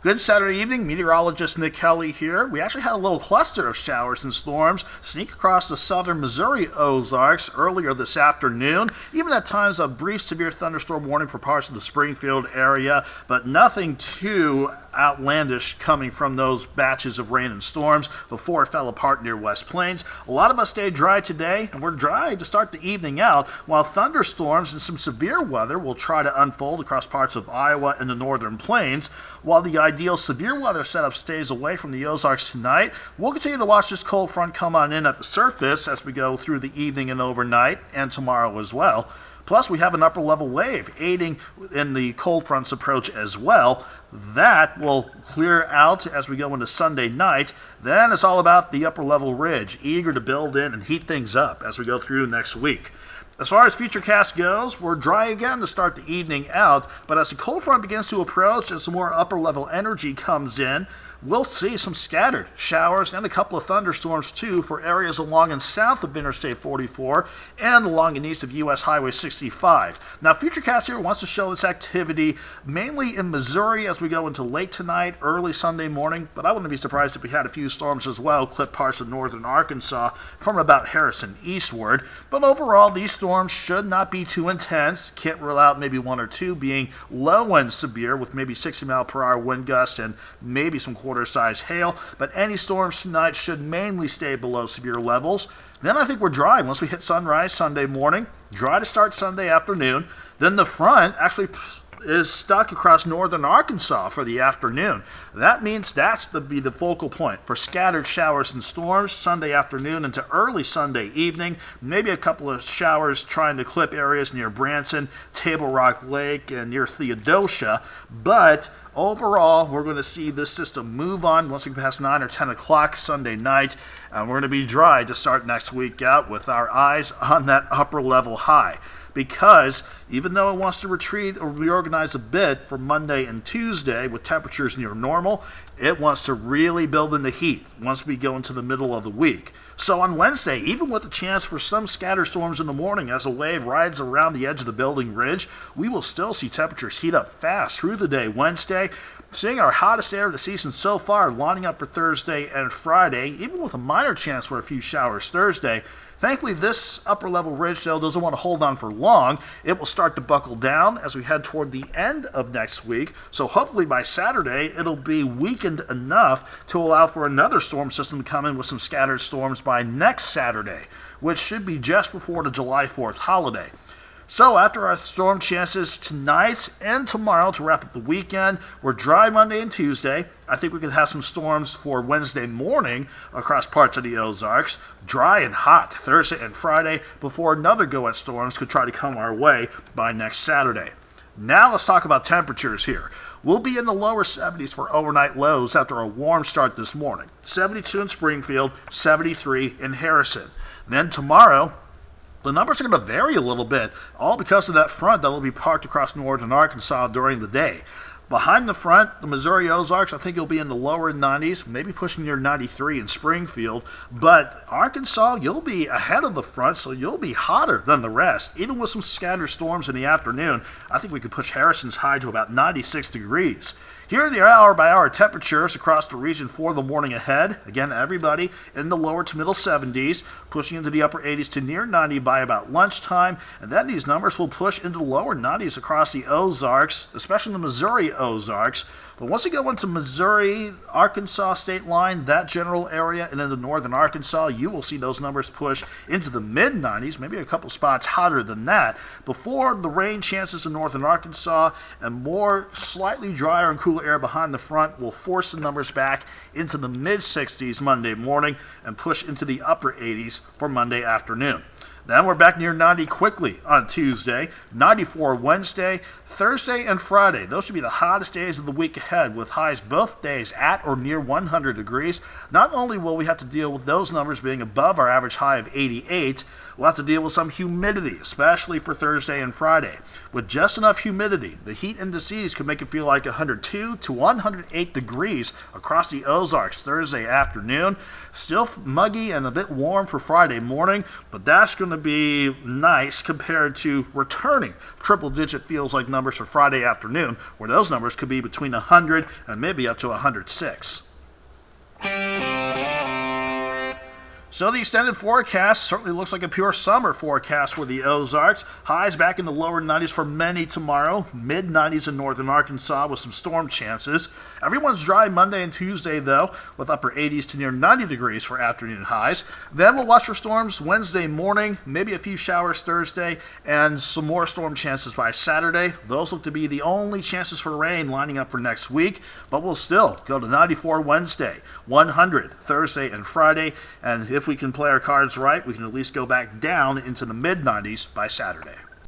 Good Saturday evening, meteorologist Nick Kelly here. We actually had a little cluster of showers and storms sneak across the southern Missouri Ozarks earlier this afternoon. Even at times a brief severe thunderstorm warning for parts of the Springfield area, but nothing too outlandish coming from those batches of rain and storms before it fell apart near West Plains. A lot of us stayed dry today, and we're dry to start the evening out, while thunderstorms and some severe weather will try to unfold across parts of Iowa and the northern plains. While the ideal severe weather setup stays away from the Ozarks tonight, we'll continue to watch this cold front come on in at the surface as we go through the evening and overnight, and tomorrow as well. Plus, we have an upper level wave aiding in the cold front's approach as well. That will clear out as we go into Sunday night. Then it's all about the upper level ridge, eager to build in and heat things up as we go through next week. As far as Futurecast goes, we're dry again to start the evening out, but as the cold front begins to approach and some more upper level energy comes in, we'll see some scattered showers and a couple of thunderstorms too for areas along and south of Interstate 44 and along and east of US Highway 65. Now, Futurecast here wants to show this activity mainly in Missouri as we go into late tonight, early Sunday morning, but I wouldn't be surprised if we had a few storms as well clip parts of northern Arkansas from about Harrison eastward. But overall, these storms should not be too intense. Can't rule out maybe one or two being low and severe with maybe 60-mile-per-hour wind gusts and maybe some quarter-size hail, but any storms tonight should mainly stay below severe levels. Then I think we're dry once we hit sunrise Sunday morning, dry to start Sunday afternoon. Then the front actually is stuck across northern Arkansas for the afternoon. That means that's to be the focal point for scattered showers and storms Sunday afternoon into early Sunday evening. Maybe a couple of showers trying to clip areas near Branson, Table Rock Lake, and near Theodosia. But overall, we're going to see this system move on once we pass 9 or 10 o'clock Sunday night, and we're going to be dry to start next week out with our eyes on that upper level high. Because even though it wants to retreat or reorganize a bit for Monday and Tuesday with temperatures near normal, it wants to really build in the heat once we go into the middle of the week. So on Wednesday, even with a chance for some scatter storms in the morning as a wave rides around the edge of the building ridge, we will still see temperatures heat up fast through the day Wednesday, seeing our hottest air of the season so far lining up for Thursday and Friday, even with a minor chance for a few showers Thursday. Thankfully, this upper-level ridge, though, doesn't want to hold on for long. It will start to buckle down as we head toward the end of next week, so hopefully by Saturday, it'll be weakened enough to allow for another storm system to come in with some scattered storms by next Saturday, which should be just before the July 4th holiday. So after our storm chances tonight and tomorrow to wrap up the weekend, we're dry Monday and Tuesday. I think we could have some storms for Wednesday morning across parts of the Ozarks. Dry and hot Thursday and Friday before another go at storms could try to come our way by next Saturday. Now let's talk about temperatures here. We'll be in the lower 70s for overnight lows after a warm start this morning. 72 in Springfield, 73 in Harrison. Then tomorrow, the numbers are going to vary a little bit, all because of that front that will be parked across northern Arkansas during the day. Behind the front, the Missouri Ozarks, I think you'll be in the lower 90s, maybe pushing near 93 in Springfield. But Arkansas, you'll be ahead of the front, so you'll be hotter than the rest. Even with some scattered storms in the afternoon, I think we could push Harrison's high to about 96 degrees. Here are the hour-by-hour temperatures across the region for the morning ahead. Again, everybody in the lower to middle 70s, pushing into the upper 80s to near 90 by about lunchtime. And then these numbers will push into the lower 90s across the Ozarks, especially the Missouri Ozarks. But once you go into Missouri, Arkansas state line, that general area, and into northern Arkansas, you will see those numbers push into the mid-90s, maybe a couple spots hotter than that, before the rain chances in northern Arkansas and more slightly drier and cooler air behind the front will force the numbers back into the mid-60s Monday morning and push into the upper 80s for Monday afternoon. Then we're back near 90 quickly on Tuesday, 94 Wednesday, Thursday, and Friday. Those should be the hottest days of the week ahead, with highs both days at or near 100 degrees. Not only will we have to deal with those numbers being above our average high of 88, we'll have to deal with some humidity, especially for Thursday and Friday. With just enough humidity, the heat indices could make it feel like 102 to 108 degrees across the Ozarks Thursday afternoon. Still muggy and a bit warm for Friday morning, but that's going to to be nice compared to returning triple-digit feels-like numbers for Friday afternoon, where those numbers could be between 100 and maybe up to 106. So the extended forecast certainly looks like a pure summer forecast for the Ozarks. Highs back in the lower 90s for many tomorrow, mid-90s in northern Arkansas with some storm chances. Everyone's dry Monday and Tuesday, though, with upper 80s to near 90 degrees for afternoon highs. Then we'll watch for storms Wednesday morning, maybe a few showers Thursday, and some more storm chances by Saturday. Those look to be the only chances for rain lining up for next week, but we'll still go to 94 Wednesday, 100 Thursday and Friday, and if we can play our cards right, we can at least go back down into the mid-90s by Saturday.